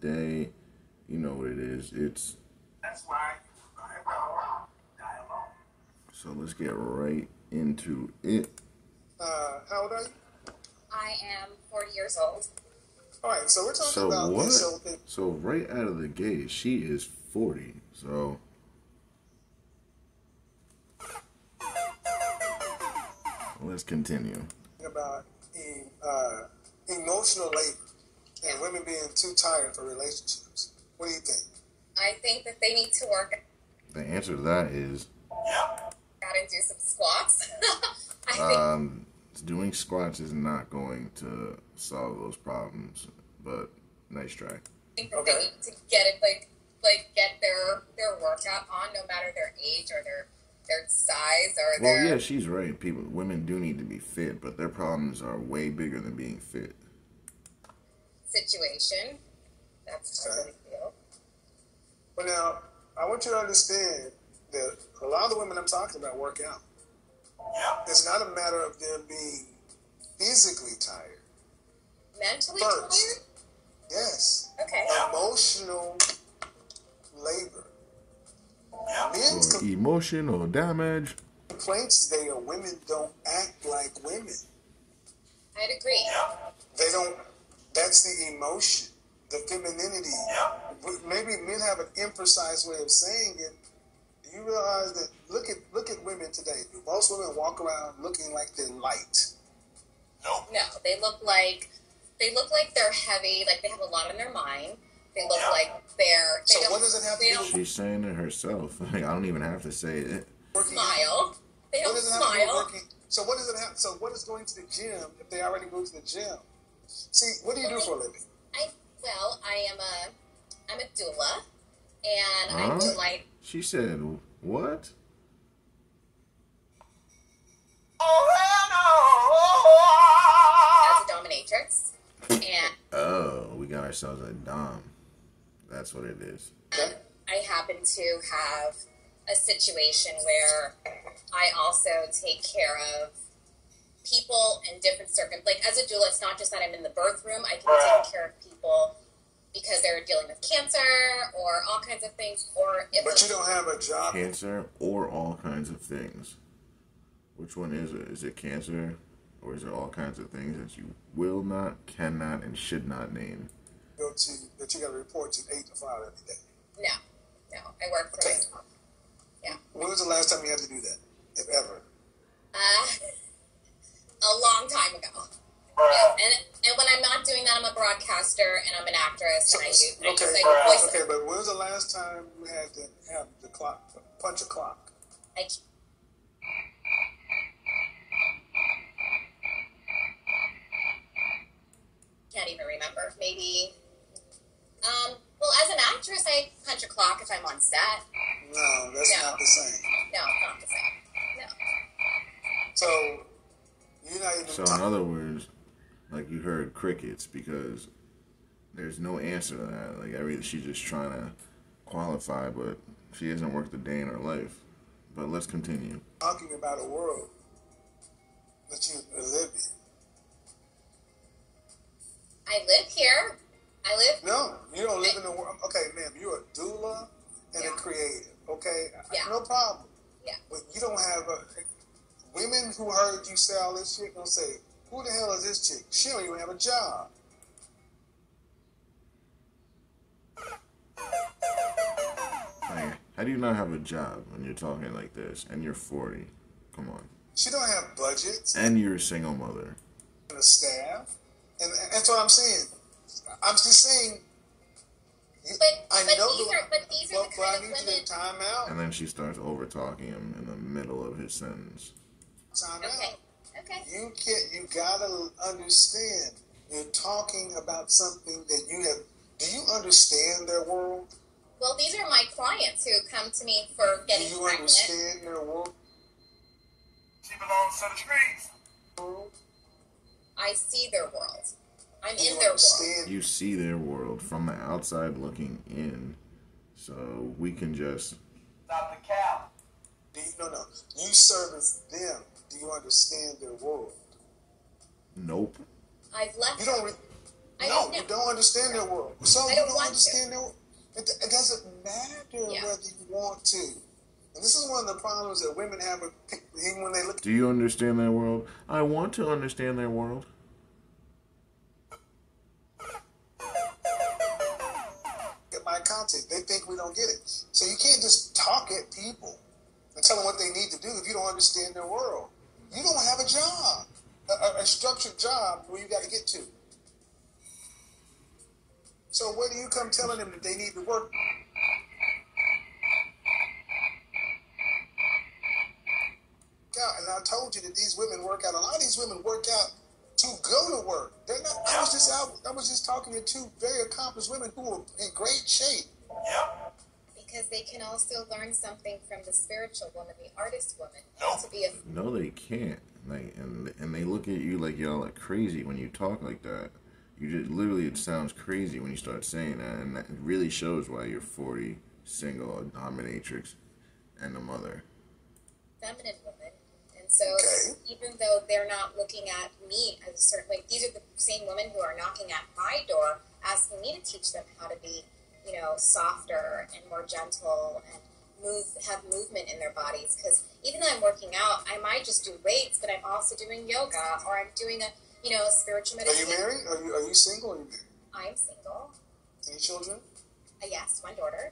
day, you know what it is. That's why you die alone. So let's get right into it. How old are you? I am 40 years old. All right, so we're talking So about what? this whole thing. So right out of the gate, she is 40. So let's continue. About emotional labor and women being too tired for relationships. What do you think? I think that they need to work The answer to that is out and do some squats. I think doing squats is not going to solve those problems. But nice try. that they need to get it get their workout on, no matter their age or their size or Well, their. yeah, she's right. Women do need to be fit, but their problems are way bigger than being fit. Situation. That's how I really feel. Well, now, I want you to understand that a lot of the women I'm talking about work out. It's not a matter of them being physically tired. Mentally First. tired? Yes. Okay. Emotional labor. Men's Or emotional damage. complaints today are women don't act like women. I'd agree. They don't. That's the emotion, the femininity. Maybe men have an imprecise way of saying it. Do you realize that? Look at women today. Do most women walk around looking like they're light? No, they look like they're heavy. Like they have a lot on their mind. They look like they're. They So what does it have to do with She's saying it herself. Like, I don't even have to say it. working? smile? They What don't does it have to do with smile. working? So what does it have? So what is going to the gym if they already go to the gym? See, what do you do for a living? I'm a doula, and I do like. She said, what? As a dominatrix, and Oh, we got ourselves a dom. That's what it is. I happen to have a situation where I also take care of people in different circumstances. Like as a doula, it's not just that I'm in the birth room. I can be taking care of people because they're dealing with cancer or all kinds of things. Or if But you don't have a job. Cancer or all kinds of things. Which one is it? Is it cancer or is it all kinds of things that you will not, cannot, and should not name? Go to that you got to report to 8 to 5 every day. no, I work for myself. Yeah. When was the last time you had to do that, if ever? A long time ago. Yeah. And when I'm not doing that, I'm a broadcaster and I'm an actress and I use voice. Okay, but when was the last time you had to have the clock, punch a clock? I can't even remember. Maybe. Well, as an actress, I punch a clock if I'm on set. No, that's not the same. No, not the same. No. So, you're not even So in other words, like you heard crickets because there's no answer to that. Like she's just trying to qualify, but she hasn't worked a day in her life. But let's continue. talking about a world that you live in. I live here. No, you don't live in the world. Okay, ma'am, you're a doula and a creative. Okay, no problem. Yeah. But you don't have women who heard you say all this shit gonna say, "Who the hell is this chick? She don't even have a job." Like, how do you not have a job when you're talking like this and you're 40? Come on. She don't have budgets And you're a single mother. and a staff, and that's what I'm saying. I'm just saying. But these are the But I kind need of you women. to time out. And then she starts over talking him in the middle of his sentence. Time Okay. out. Okay. You gotta understand. You're talking about something that you have. Do you understand their world? Well, these are my clients who come to me for Do getting you pregnant. understand their world? She belongs to the streets. I see their world. I'm Do in you their world. understand? You see their world from the outside looking in. So we can just... Stop the cow. No. You service them. Do you understand their world? Nope. I've left. You don't. No, you don't understand their world. So I you don't don't want understand their world. It doesn't matter Yeah. whether you want to. And this is one of the problems that women have, even when they look Do you understand their world? I want to understand their world. at my content. They think we don't get it. So you can't just talk at people and tell them what they need to do if you don't understand their world. You don't have a job, a structured job where you got to get to. So where do you come telling them that they need to work? Out, and I told you that these women work out. A lot of these women work out to go to work. They're not. I was just talking to two very accomplished women who are in great shape. Because they can also learn something from the spiritual woman, the artist woman. No. To be a No, they can't. Like, and they look at you like y'all are crazy when you talk like that. You just literally, it sounds crazy when you start saying that, and that really shows why you're 40, single, a dominatrix, and a mother. feminine woman. And so Okay. even though they're not looking at me as a certain way, these are the same women who are knocking at my door asking me to teach them how to be, softer and more gentle and have movement in their bodies. Because even though I'm working out, I might just do weights, but I'm also doing yoga, or I'm doing a spiritual Are you meditation. married? Are you single? Or are you married? I'm single. Any children? Yes, one daughter.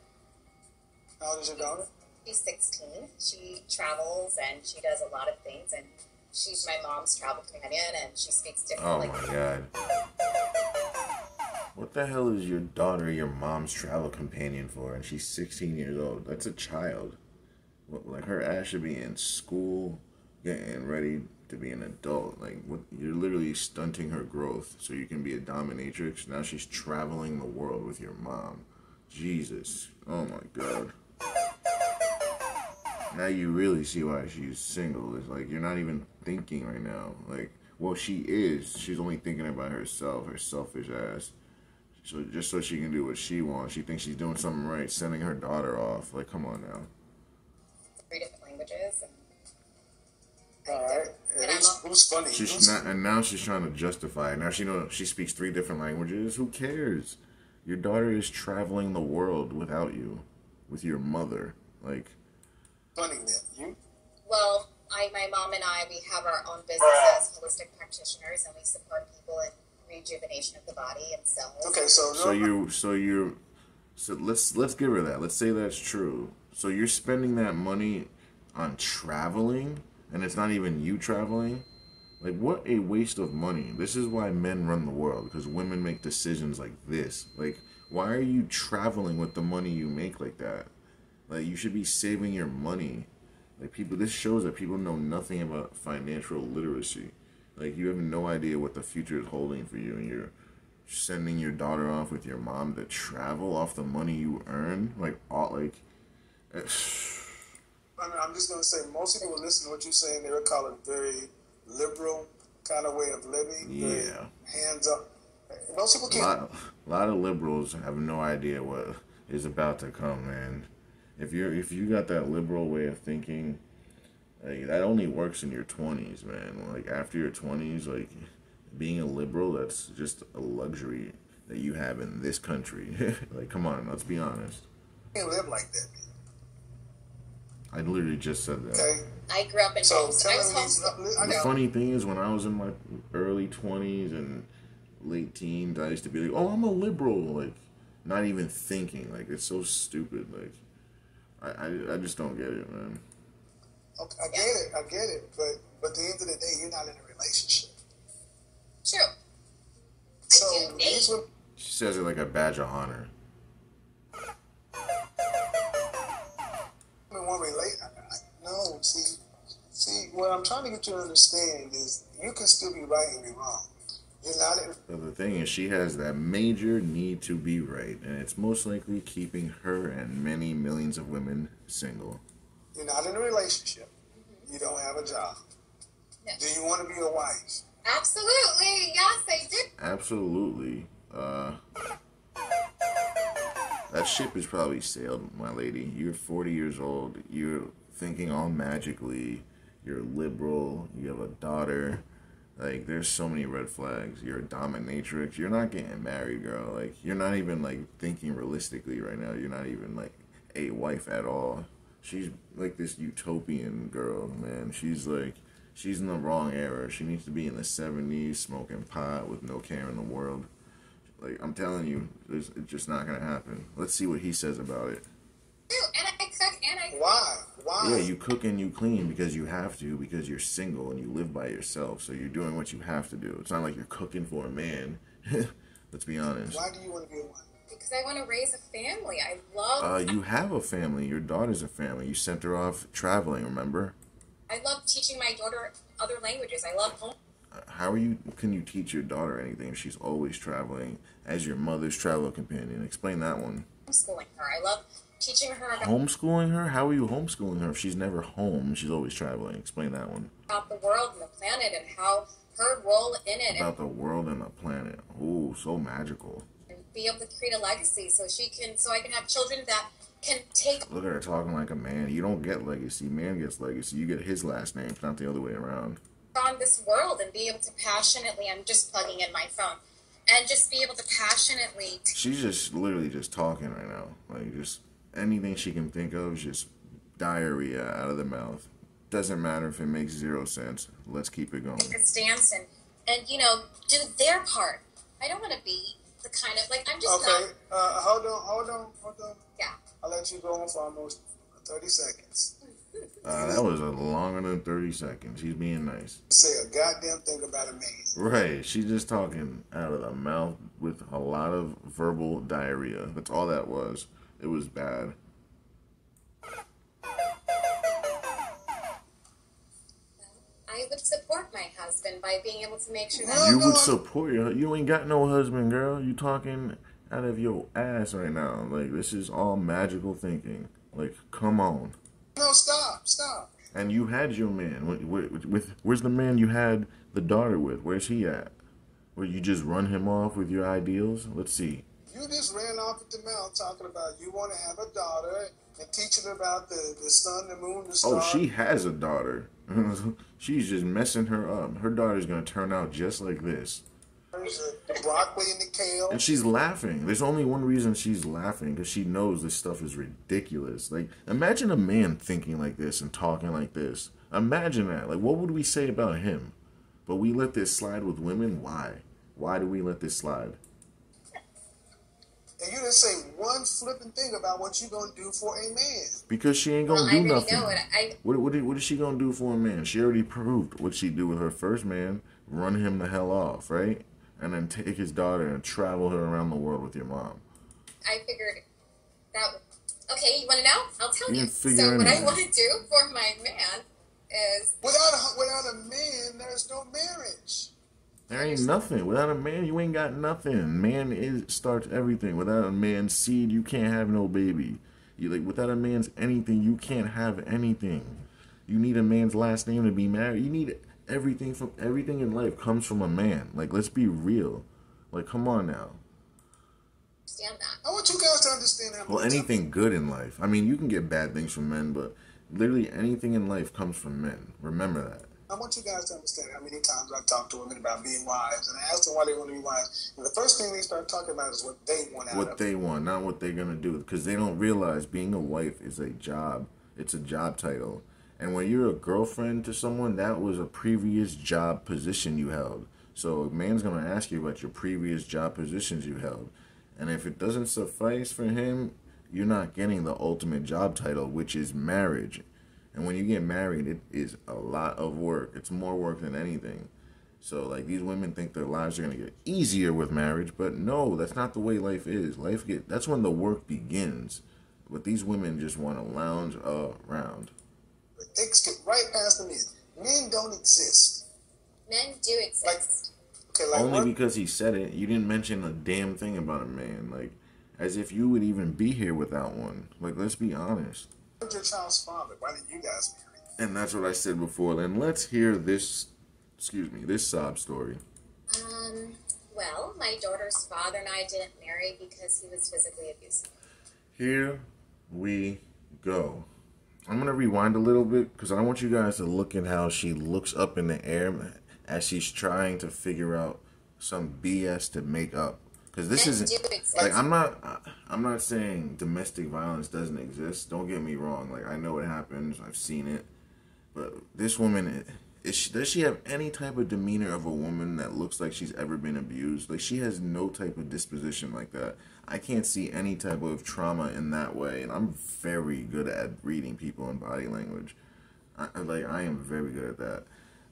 How old is your daughter? She's 16. She travels and she does a lot of things, and she's my mom's travel companion, and she speaks different. Oh my god. What the hell is your daughter your mom's travel companion for? And she's 16 years old. That's a child. Like, her ass should be in school, getting ready to be an adult. Like, what? You're literally stunting her growth so you can be a dominatrix. Now she's traveling the world with your mom. Jesus. Oh my god. Now you really see why she's single. It's like, you're not even thinking right now. Like, well, she is. She's only thinking about herself, her selfish ass. So just so she can do what she wants. She thinks she's doing something right, sending her daughter off. Like, come on now. 3 different languages. All right. And Who's funny? She's not, and now she's trying to justify it. Now she speaks 3 different languages. Who cares? Your daughter is traveling the world without you, with your mother. Like, funny then. You? Well, my mom and I, we have our own business as holistic practitioners, and we support people in rejuvenation of the body and cells. Okay, so let's give her that. Let's say that's true. So you're spending that money on traveling, and it's not even you traveling. Like, what a waste of money. This is why men run the world, because women make decisions like this. Like, why are you traveling with the money you make like that? Like, you should be saving your money. Like, this shows that people know nothing about financial literacy. Like, you have no idea what the future is holding for you, and you're sending your daughter off with your mom to travel off the money you earn. Like, I'm just going to say, most people listen to what you're saying, they would call it very liberal kind of way of living. Yeah. Hands up. Most people can't. A lot of liberals have no idea what is about to come, man. If you got that liberal way of thinking, like, that only works in your 20s, man. Like, after your 20s, like, being a liberal, that's just a luxury that you have in this country. Like, come on, let's be honest. You can't live like that. I literally just said that. Okay? I grew up in So homes. I tell was me these. homeschooled. The funny thing is, when I was in my early 20s and late teens, I used to be like, oh, I'm a liberal. Like, not even thinking. Like, it's so stupid. Like, I just don't get it, man. Okay, I get it. But at the end of the day, you're not in a relationship. True. So I do these date. women, She says it like a badge of honor. won't relate. No, see, what I'm trying to get you to understand is you can still be right and be wrong. You're not in. But the thing is, she has that major need to be right, and it's most likely keeping her and many millions of women single. You're not in a relationship. You don't have a job. No. Do you want to be a wife? Absolutely. Yes, I did. Absolutely. That ship is probably sailed, my lady. You're 40 years old. You're thinking all magically. You're liberal. You have a daughter. Like, there's so many red flags. You're a dominatrix. You're not getting married, girl. Like, you're not even, like, thinking realistically right now. You're not even, like, a wife at all. She's, like, this utopian girl, man. She's in the wrong era. She needs to be in the 70s, smoking pot with no care in the world. Like, I'm telling you, it's just not going to happen. Let's see what he says about it. And I cook and I... Why? Yeah, you cook and you clean because you have to, because you're single and you live by yourself. So you're doing what you have to do. It's not like you're cooking for a man. Let's be honest. Why do you want to be a wife? Because I want to raise a family. I love... You have a family. Your daughter's a family. You sent her off traveling, remember? I love teaching my daughter other languages. I love home... Can you teach your daughter anything if she's always traveling as your mother's travel companion? Explain that one. Homeschooling her. I love teaching her about... Homeschooling her? How are you homeschooling her if she's never home and she's always traveling? Explain that one. About the world and the planet and how her role in it... About the world and the planet. Ooh, so magical. And be able to create a legacy so I can have children that can take... Look at her talking like a man. You don't get legacy. Man gets legacy. You get his last name, not the other way around. On this world and be able to passionately... I'm just plugging in my phone. And just be able to passionately... She's just literally just talking right now. Like, just anything she can think of is just diarrhea out of the mouth. Doesn't matter if it makes 0 sense. Let's keep it going. Take a stance and do their part. I don't want to be the kind of... Like, I'm just Okay, not... hold on. Yeah. I'll let you go on for almost 30 seconds. That was longer than 30 seconds. She's being nice. Say a goddamn thing about a man. Right. She's just talking out of the mouth with a lot of verbal diarrhea. That's all that was. It was bad. I would support my husband by being able to make sure that... You would support your... You ain't got no husband, girl. You talking out of your ass right now. Like, this is all magical thinking. Like, come on. No, stop. And you had your man. Where's the man you had the daughter with? Where's he at? Where you just run him off with your ideals? Let's see. You just ran off at the mouth talking about you want to have a daughter and teaching her about the sun, the moon, the stars. Oh, she has a daughter. She's just messing her up. Her daughter's going to turn out just like this. The broccoli and the kale. And she's laughing. There's only one reason she's laughing, because she knows this stuff is ridiculous. Like, imagine a man thinking like this and talking like this. Imagine that. Like, what would we say about him? But we let this slide with women? Why? Why do we let this slide? And you didn't say one flipping thing about what you going to do for a man. Because she ain't going to do nothing. Know it. What is she going to do for a man? She already proved what she do with her first man. Run him the hell off, right? And then take his daughter and travel her around the world with your mom. I figured that... Okay, you want to know? I'll tell you. So anything. what I want to do for my man is... Without a man, there's no marriage. There ain't nothing. Without a man, you ain't got nothing. Man starts everything. Without a man's seed, you can't have no baby. Without a man's anything, you can't have anything. You need a man's last name to be married. You need everything in life comes from a man. Like, let's be real. Like, come on now. Understand that. I want you guys to understand how. Well, anything good in life. I mean, you can get bad things from men, but literally anything in life comes from men. Remember that. I want you guys to understand how many times I talk to women about being wives, and I ask them why they want to be wives. And the first thing they start talking about is what they want out of it. What they want, not what they're going to do. Because they don't realize being a wife is a job. It's a job title. And when you're a girlfriend to someone, that was a previous job position you held. So a man's going to ask you about your previous job positions you held. And if it doesn't suffice for him, you're not getting the ultimate job title, which is marriage. And when you get married, it is a lot of work. It's more work than anything. So, like, these women think their lives are going to get easier with marriage. But no, that's not the way life is. That's when the work begins. But these women just want to lounge around. They skip right past the men. Men don't exist. Men do exist. Only because he said it. You didn't mention a damn thing about a man. Like, as if you would even be here without one. Like, let's be honest. Where's your child's father? Why didn't you guys marry? And that's what I said before. And let's hear this sob story. Well, my daughter's father and I didn't marry because he was physically abusive. Here we go. I'm going to rewind a little bit because I want you guys to look at how she looks up in the air as she's trying to figure out some BS to make up. Because this Men isn't do exist. like I'm not saying domestic violence doesn't exist. Don't get me wrong. Like, I know it happens. I've seen it. But this woman, does she have any type of demeanor of a woman that looks like she's ever been abused? Like, she has no type of disposition like that. I can't see any type of trauma in that way, and I'm very good at reading people in body language. I am very good at that,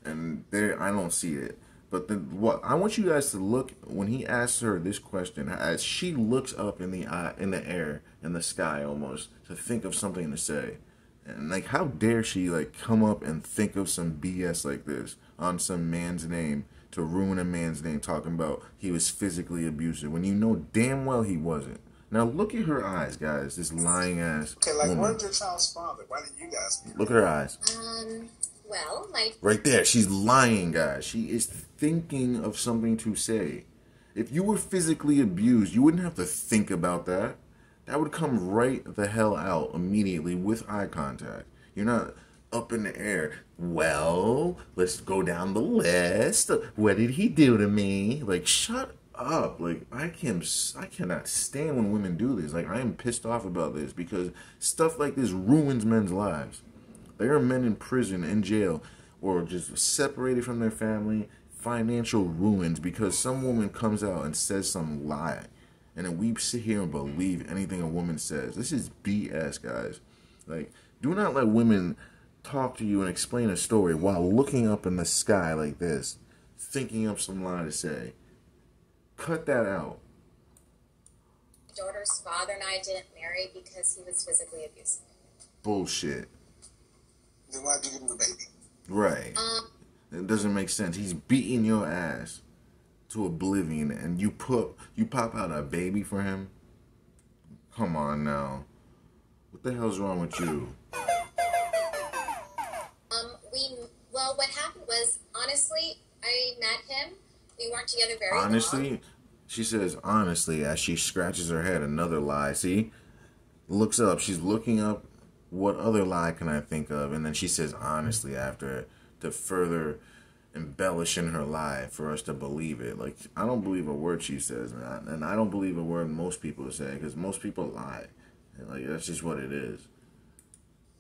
and I don't see it. But what I want you guys to look when he asks her this question, as she looks up in the air, in the sky almost, to think of something to say. And, like, how dare she, like, come up and think of some BS like this on some man's name to ruin a man's name, talking about he was physically abusive when you know damn well he wasn't. Now, look at her eyes, guys, this lying ass Okay, like, woman. where's your child's father? Why didn't you guys? Look at her eyes. Well, my Right there, she's lying, guys. She is thinking of something to say. If you were physically abused, you wouldn't have to think about that. That would come right the hell out immediately with eye contact. You're not up in the air. Well, let's go down the list. What did he do to me? Like, shut up. Like, I cannot stand when women do this. Like, I am pissed off about this because stuff like this ruins men's lives. There are men in prison, in jail, or just separated from their family, financial ruins because some woman comes out and says some lie. And then we sit here and believe anything a woman says. This is BS, guys. Like, do not let women talk to you and explain a story while looking up in the sky like this, thinking of some lie to say. Cut that out. daughter's father and I didn't marry because he was physically abusive. Bullshit. Then why'd you give him the baby? Right. It doesn't make sense. He's beating your ass to oblivion, and you pop out a baby for him. Come on now. What the hell's wrong with you? Well, what happened was, honestly, I met him. We weren't together very long. Honestly? She says honestly as she scratches her head. Another lie. See? Looks up. She's looking up what other lie can I think of, and then she says honestly after it to further embellish in her lie for us to believe it. Like, I don't believe a word she says, and I don't believe a word most people say, because most people lie. And, like, that's just what it is.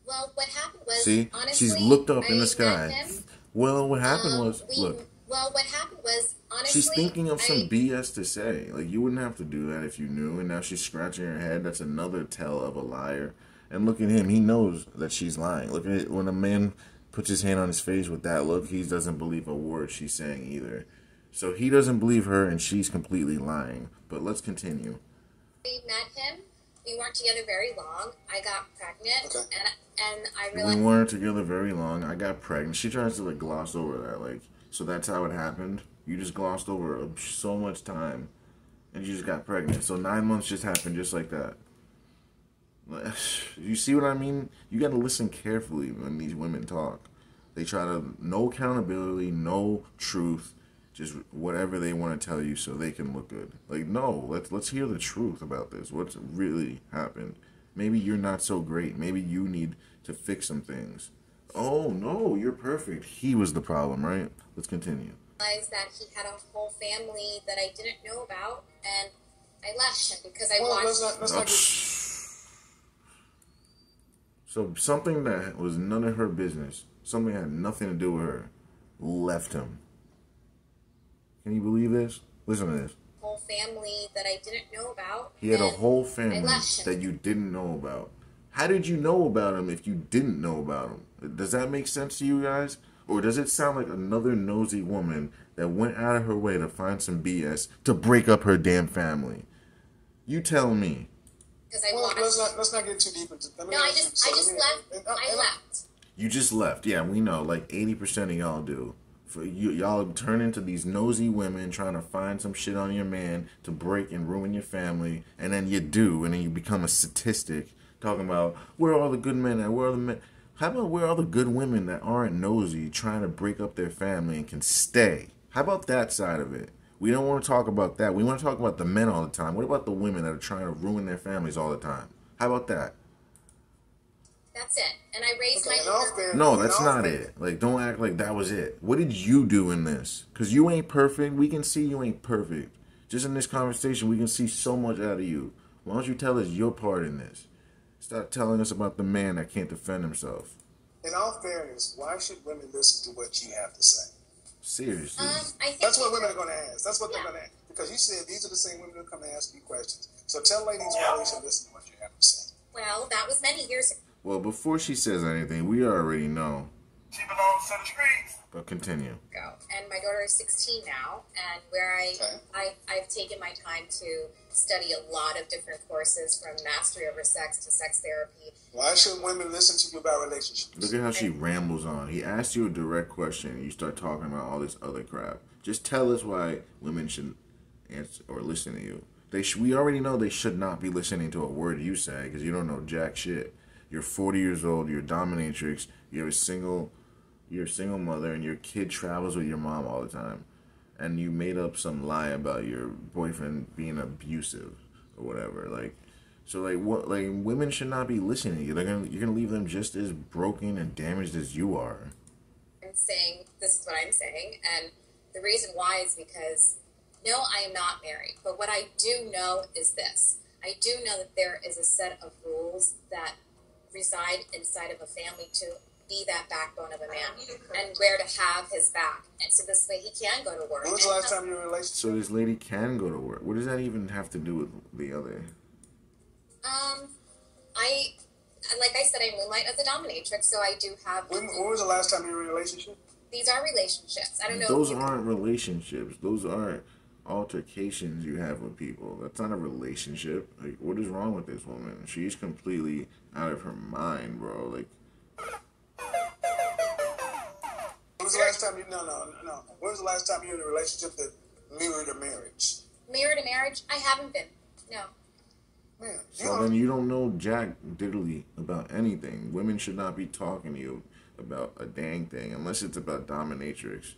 Well, what happened was, see, honestly, she's looked up in I the sky. met him. Well, what happened was, look. Well, what happened was, honestly, She's thinking of some BS to say. Like, you wouldn't have to do that if you knew, and now she's scratching her head. That's another tell of a liar. And look at him. He knows that she's lying. Look at it. When a man puts his hand on his face with that look, he doesn't believe a word she's saying either. So he doesn't believe her, and she's completely lying. But let's continue. We met him. We weren't together very long. I got pregnant, Okay. and I realized... We weren't together very long. I got pregnant. She tries to, like, gloss over that. Like, so that's how it happened. You just glossed over so much time, and you just got pregnant. So 9 months just happened just like that. You see what I mean? You got to listen carefully when these women talk. They try to, no accountability, no truth, just whatever they want to tell you so they can look good. Like, no, let's hear the truth about this. What's really happened? Maybe you're not so great. Maybe you need to fix some things. Oh, no, you're perfect. He was the problem, right? Let's continue. Realized that he had a whole family that I didn't know about, and I left him because I Well, watched... let's not get... So something that was none of her business, something that had nothing to do with her, left him. Can you believe this? Listen to this. Whole family that I didn't know about. He had a and whole I family left him. that you didn't know about. How did you know about him if you didn't know about him? Does that make sense to you guys? Or does it sound like another nosy woman that went out of her way to find some BS to break up her damn family? You tell me. Because I Well, watched... let's not get too deep into... No, I just left. I left. You just left. Yeah, we know. Like 80% of y'all do. For y'all turn into these nosy women trying to find some shit on your man to break and ruin your family, and then you do, and then you become a statistic talking about where are all the good men and where are the men. How about where are all the good women that aren't nosy trying to break up their family and can stay? How about that side of it? We don't want to talk about that. We want to talk about the men all the time. What about the women that are trying to ruin their families all the time? How about that? That's it. And I raised Okay, in my all daughter. fairness, No, that's in all not fairness, it. Like, don't act like that was it. What did you do in this? Because you ain't perfect. We can see you ain't perfect. Just in this conversation, we can see so much out of you. Why don't you tell us your part in this? Stop telling us about the man that can't defend himself. in all fairness, why should women listen to what you have to say? Seriously. I think That's what women are going to ask. That's what they're Yeah. going to ask. Because you said these are the same women who come to ask you questions. So tell ladies why they should listen to what you have to say. Well, that was many years ago. Well, before she says anything, we already know. She belongs to the streets. But continue. And my daughter is 16 now, and where I've taken my time to study a lot of different courses, from mastery over sex to sex therapy. Why should women listen to you about relationships? Look at how she rambles on. He asked you a direct question, and you start talking about all this other crap. Just tell us why women should answer or listen to you. We already know they should not be listening to a word you say, because you don't know jack shit. You're 40 years old. You're a dominatrix. You're a single mother, and your kid travels with your mom all the time. And you made up some lie about your boyfriend being abusive or whatever. What? Like, women should not be listening to you. You're gonna leave them just as broken and damaged as you are. I'm saying this is what I'm saying, and the reason why is because no, I am not married. But what I do know is this: I do know that there is a set of rules that reside inside of a family to be that backbone of a man, and where to have his back, and so this way he can go to work. When was the last time you were in a relationship? So this lady can go to work. What does that even have to do with the other? Like I said, I moonlight as a dominatrix, so I do have. When was the last time you were in a relationship? These are relationships. I don't know. Those aren't relationships. Those are altercations you have with people. That's not a relationship. Like, what is wrong with this woman? She's completely out of her mind, bro. Like, When was the last time you? No. When was the last time you were in a relationship that mirrored a marriage? Mirrored a marriage? I haven't been. No. Man, so then you don't know jack diddly about anything. Women should not be talking to you about a dang thing unless it's about dominatrix,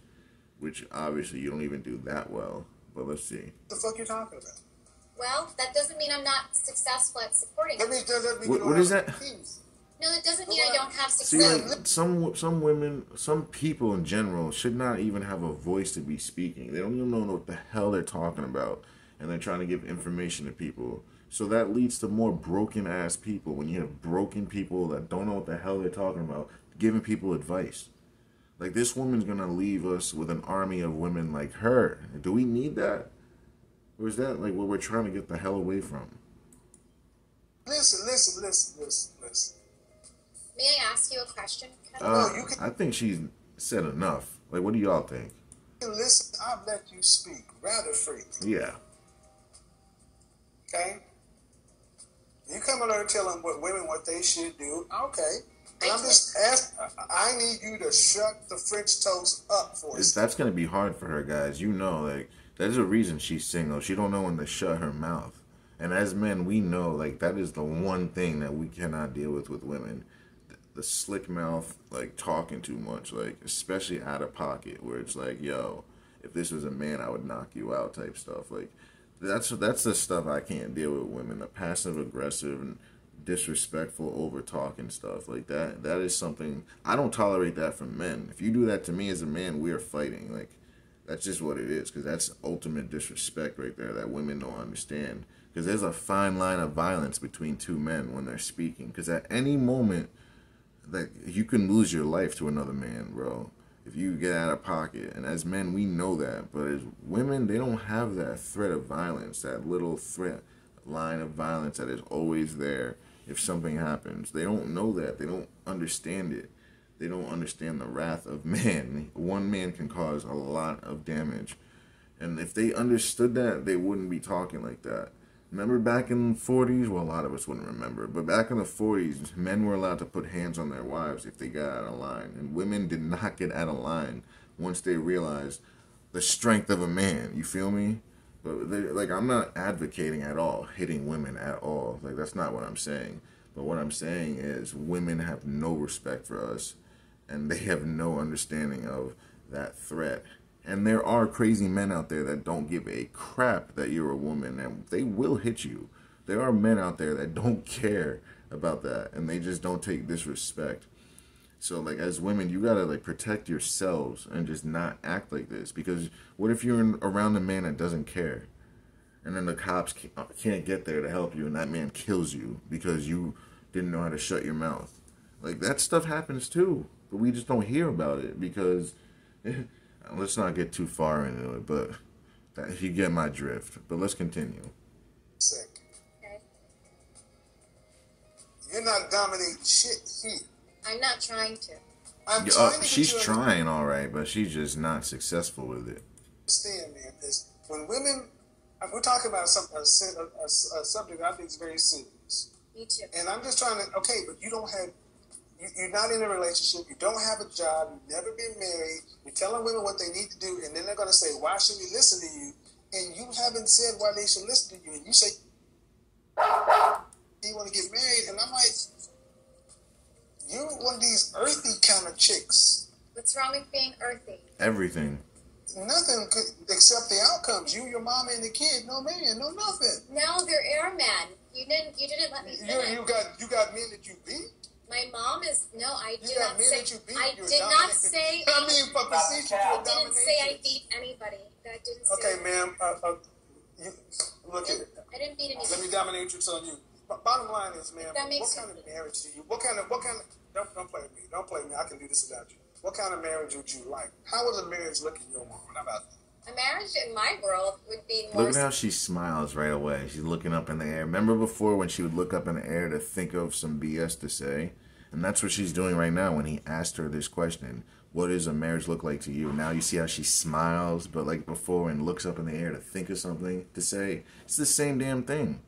which obviously you don't even do that well. But let's see. What the fuck you talking about? Well, that doesn't mean I'm not successful at supporting. That means What is that? No, that doesn't mean I don't have See, success. like, some women, some people in general should not even have a voice to be speaking. They don't even know what the hell they're talking about, and they're trying to give information to people. So that leads to more broken ass people. When you have broken people that don't know what the hell they're talking about, giving people advice. Like, this woman's gonna leave us with an army of women like her. Do we need that? Or is that like what we're trying to get the hell away from? Listen. May I ask you a question? I think she's said enough. Like, what do y'all think? Listen, I've let you speak rather freely. Yeah. Okay? You come in there telling what they should do. Okay. And I'm just asking, I need you to shut the French toast up for us. That's going to be hard for her, guys. You know, like, there's a reason she's single. She don't know when to shut her mouth. And as men, we know, like, that is the one thing that we cannot deal with women. The slick mouth, like, talking too much, like, especially out of pocket, where it's like, yo, if this was a man, I would knock you out type stuff. Like, that's the stuff I can't deal with women. The passive aggressive and disrespectful over talking stuff like that. That is something I don't tolerate that from men. If you do that to me as a man, we are fighting. Like, that's just what it is, because that's ultimate disrespect right there that women don't understand. Because there's a fine line of violence between two men when they're speaking. Because at any moment, like, you can lose your life to another man, bro, if you get out of pocket. And as men, we know that. But as women, they don't have that threat of violence, that little threat line of violence that is always there if something happens. They don't know that. They don't understand it. They don't understand the wrath of man. One man can cause a lot of damage. And if they understood that, they wouldn't be talking like that. Remember back in the 40s? Well, a lot of us wouldn't remember. But back in the 40s, men were allowed to put hands on their wives if they got out of line. And women did not get out of line once they realized the strength of a man. You feel me? But like, I'm not advocating at all hitting women at all. Like, that's not what I'm saying. But what I'm saying is women have no respect for us. And they have no understanding of that threat. And there are crazy men out there that don't give a crap that you're a woman, and they will hit you. There are men out there that don't care about that, and they just don't take disrespect. So, like, as women, you gotta, like, protect yourselves and just not act like this. Because what if you're around a man that doesn't care? And then the cops can't get there to help you, and that man kills you because you didn't know how to shut your mouth. Like, that stuff happens too. But we just don't hear about it because... let's not get too far into it, but you get my drift. But let's continue. Sick. Okay. You're not dominating shit here. I'm not trying to. I'm trying to she's get you trying, all right, but she's just not successful with it. understand, man, is when women, we're talking about a subject I think is very serious. Me too. And I'm just trying to, okay, but you don't have, you're not in a relationship, you don't have a job, you've never been married, you're telling women what they need to do, and then they're going to say, why should we listen to you? And you haven't said why they should listen to you, and you say, you want to get married, and I'm like, you're one of these earthy kind of chicks. What's wrong with being earthy? Everything. Nothing except the outcomes. You, your mama, and the kid. No man, no nothing. No, they're airmen. You didn't let me finish. You got men that you beat. My mom is no. I You did got not men say. that you beat. I You're did not dominating. say. I mean, for facetious, you're I didn't say I dominating. beat anybody. I didn't say. Okay, ma'am. You, look at it. I didn't beat anybody. Let me dominatrix on you. But bottom line is, ma'am, That makes what kind sense. of marriage do you? What kind of? Don't play with me. Don't play with me. I can do this without you. What kind of marriage would you like? How would a marriage look in your world? How about that? A marriage in my world would be more. Look at how she smiles right away. She's looking up in the air. Remember before when she would look up in the air to think of some BS to say? And that's what she's doing right now when he asked her this question. What does a marriage look like to you? Now you see how she smiles, but like before, and looks up in the air to think of something to say. It's the same damn thing.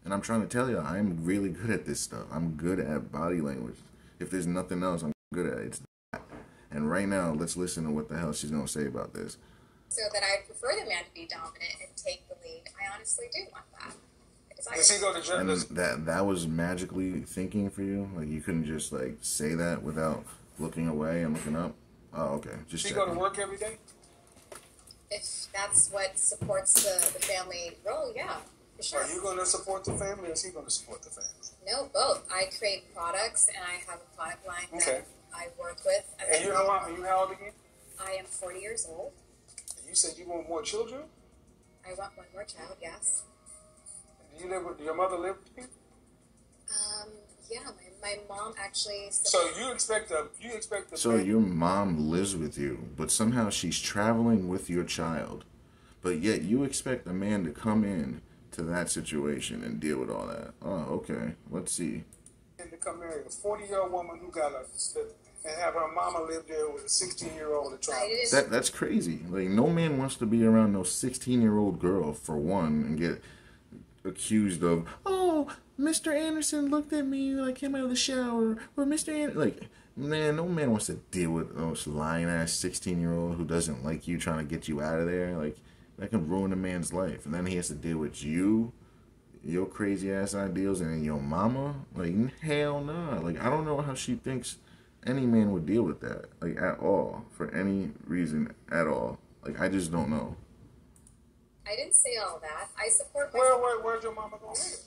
And I'm trying to tell you, I'm really good at this stuff. I'm good at body language. If there's nothing else I'm good at, it's that. And right now, let's listen to what the hell she's going to say about this. So that I prefer the man to be dominant and take the lead. I honestly do want that. Does he go to And jail? that was magically thinking for you? Like, you couldn't just, like, say that without looking away and looking up? Oh, okay. Just Does he go to checking. work every day? If that's what supports the family role, yeah, for sure. Are you going to support the family, or is he going to support the family? No, both. I create products, and I have a product line Okay. that I work with. And you how old again? I am 40 years old. And you said you want more children? I want one more child, yes. Do you live with your mother live with you? Yeah, my mom actually. So you expect the So man- your mom lives with you, but somehow she's traveling with your child. But yet you expect a man to come in to that situation and deal with all that. Oh, okay. Let's see. to come marry a 40-year-old woman who got and have her mama live there with a 16-year-old to try. That's crazy. Like, no man wants to be around no 16-year-old girl, for one, and get accused of, oh, Mr. Anderson looked at me when I came out of the shower, or Mr. Anderson, like, man, no man wants to deal with this lying-ass 16-year-old who doesn't like you trying to get you out of there. Like, that can ruin a man's life. And then he has to deal with you, your crazy-ass ideals, and then your mama. Like, hell nah. Like, I don't know how she thinks any man would deal with that, like, at all, for any reason at all. Like, I just don't know. I didn't say all that. I support my Where's your mama gonna live?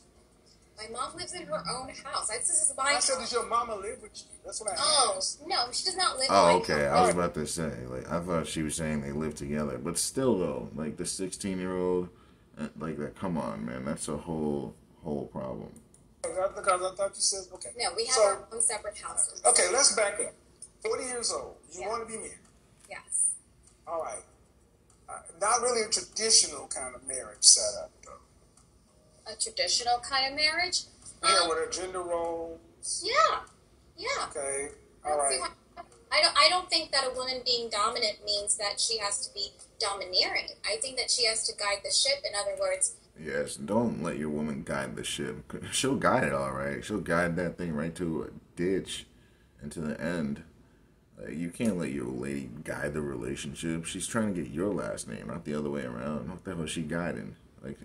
My mom lives in her own house. This is my I house. said, does your mama live with you? That's what I Oh, asked. no, she does not live in Oh, my okay. house. I was about to say, like, I thought she was saying they live together. But still, though, like, the 16-year-old, like, that, come on, man. That's a whole problem. Because I thought you said, okay. No, we have So- our own separate houses. Okay, let's back up. 40 years old. You Yeah. want to be married. Yes. All right. Not really a traditional kind of marriage setup, though. A traditional kind of marriage? Yeah, with her gender roles. Yeah. Yeah. Okay. I All don't see right. why- I don't think that a woman being dominant means that she has to be domineering. I think that she has to guide the ship. In other words, Yes, don't let your woman guide the ship. She'll guide it, all right. She'll guide that thing right to a ditch and to the end. You can't let your lady guide the relationship. She's trying to get your last name, not the other way around. What the hell is she guiding? Like,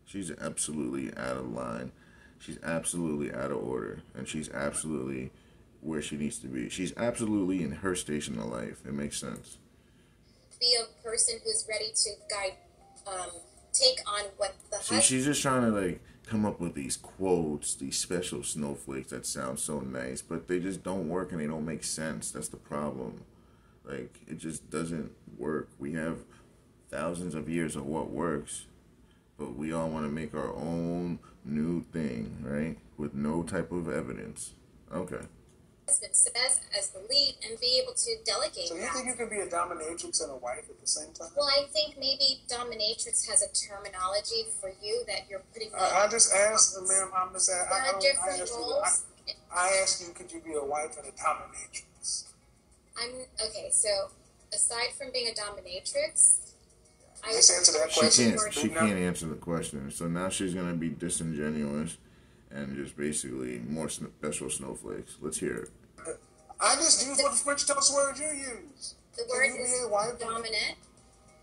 she's absolutely out of line. She's absolutely out of order. And she's absolutely where she needs to be. She's absolutely in her station of life. It makes sense. be a person who's ready to guide, take on what the She's just trying to, like, come up with these quotes, these special snowflakes that sound so nice, but they just don't work and they don't make sense. That's the problem. Like, it just doesn't work. We have thousands of years of what works, but we all want to make our own new thing, right? With no type of evidence. Okay. Husband says as the lead and be able to delegate. So you think you could be a dominatrix and a wife at the same time? Well, I think maybe dominatrix has a terminology for you that you're pretty. I just asked, ma'am. I'm just asking. There are different roles. I asked you, could you be a wife and a dominatrix? Okay. So aside from being a dominatrix, Just answer that question. She can't answer the question. So now she's gonna be disingenuous and just basically more special snowflakes. Let's hear it. I just used what the French toast word you use. The word is dominant.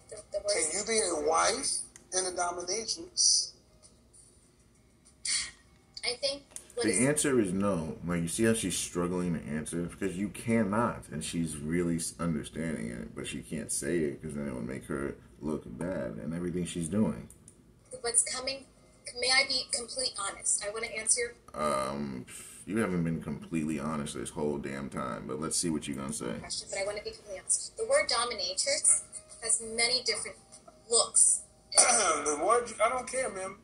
The word Can you be a wife and a dominatrix? I think the answer is no. Like, you see how she's struggling to answer? Because you cannot, and she's really understanding it, but she can't say it because then it would make her look bad and everything she's doing. What's coming? May I be completely honest? I want to answer. You haven't been completely honest this whole damn time, but let's see what you're gonna say. Question, but I want to be completely honest. The word dominatrix has many different looks. The word, I don't care, ma'am.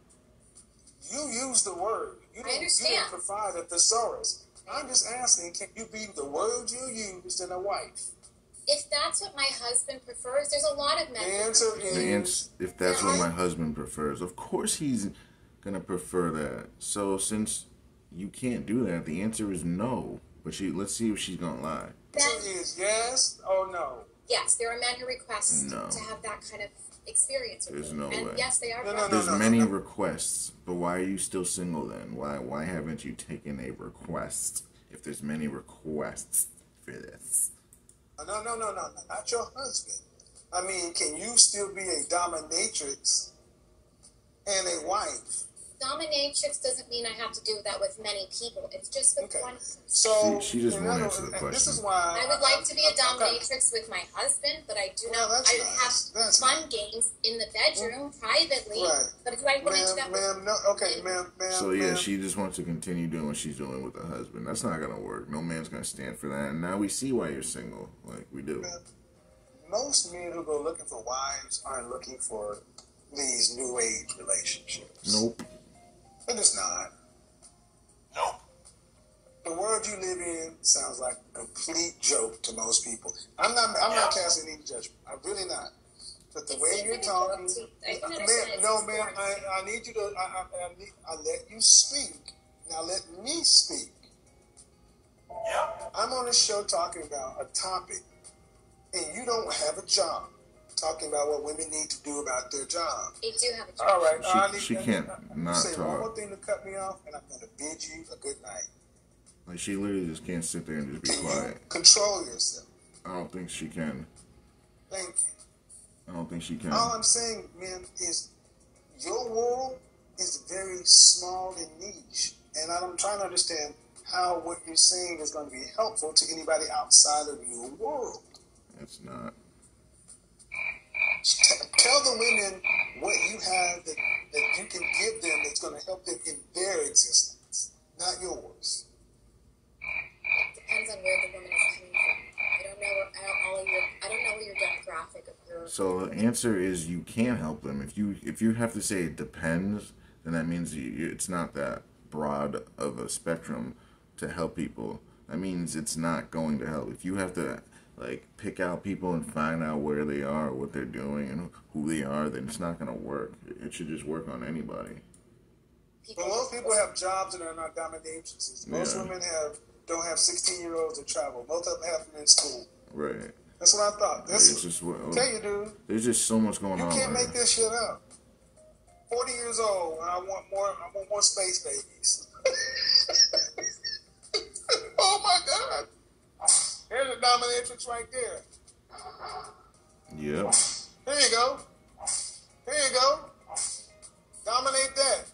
You use the word. You didn't provide a thesaurus. I'm just asking, can you be the word you used in a wife? If that's what my husband prefers, there's a lot of men. The answer is... If that's what my husband prefers, of course he's gonna prefer that. So since you can't do that, the answer is no. But let's see if she's gonna lie. The answer is yes or no. Yes, there are men who request to have that kind of experience. There's no way. Yes, they are. There's many requests, but why are you still single then? Why haven't you taken a request if there's many requests for this? No, not your husband. I mean, can you still be a dominatrix and a wife? Dominatrix doesn't mean I have to do that with many people. It's just with one person. So she just won't answer the question. This is why I would like to be a dominatrix with my husband, but I do not. I have fun games in the bedroom privately. Right. But do I want to do that? Ma'am. So yeah, she just wants to continue doing what she's doing with her husband. That's not gonna work. No man's gonna stand for that. And now we see why you're single, like we do. Most men who go looking for wives aren't looking for these new age relationships. Nope. But it's not. Nope. The world you live in sounds like a complete joke to most people. I'm not casting any judgment. I'm really not. But the way you're talking, ma'am, I need you to. I let you speak. Now let me speak. Yep. I'm on a show talking about a topic, and you don't have a job. Talking about what women need to do about their job. They do have a job. All right. She can't not say talk. one more thing to cut me off, and I'm going to bid you a good night. Like, she literally just can't sit there and just be quiet. You control yourself. I don't think she can. Thank you. I don't think she can. All I'm saying, man, is your world is very small and niche, and I'm trying to understand how what you're saying is going to be helpful to anybody outside of your world. It's not. Tell the women what you have that you can give them that's going to help them in their existence, not yours. It depends on where the woman is coming from. I don't know your demographic of your. So the answer is you can't help them. If you have to say it depends, then that means it's not that broad of a spectrum to help people. That means it's not going to help. If you have to pick out people and find out where they are, what they're doing, and who they are, then it's not going to work. It should just work on anybody. But most people have jobs that are not dominatrixes. Most women don't have 16-year-olds that travel. Most of them have them in school. Right. That's what I thought. Tell you, dude. There's just so much going on. You can't make this shit up. 40 years old, and I want more space babies. Oh my God. There's a dominatrix right there. Yep. There you go. Dominate that.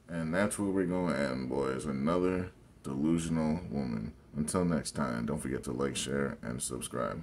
And that's where we're going to end, boys. Another delusional woman. Until next time, don't forget to like, share, and subscribe.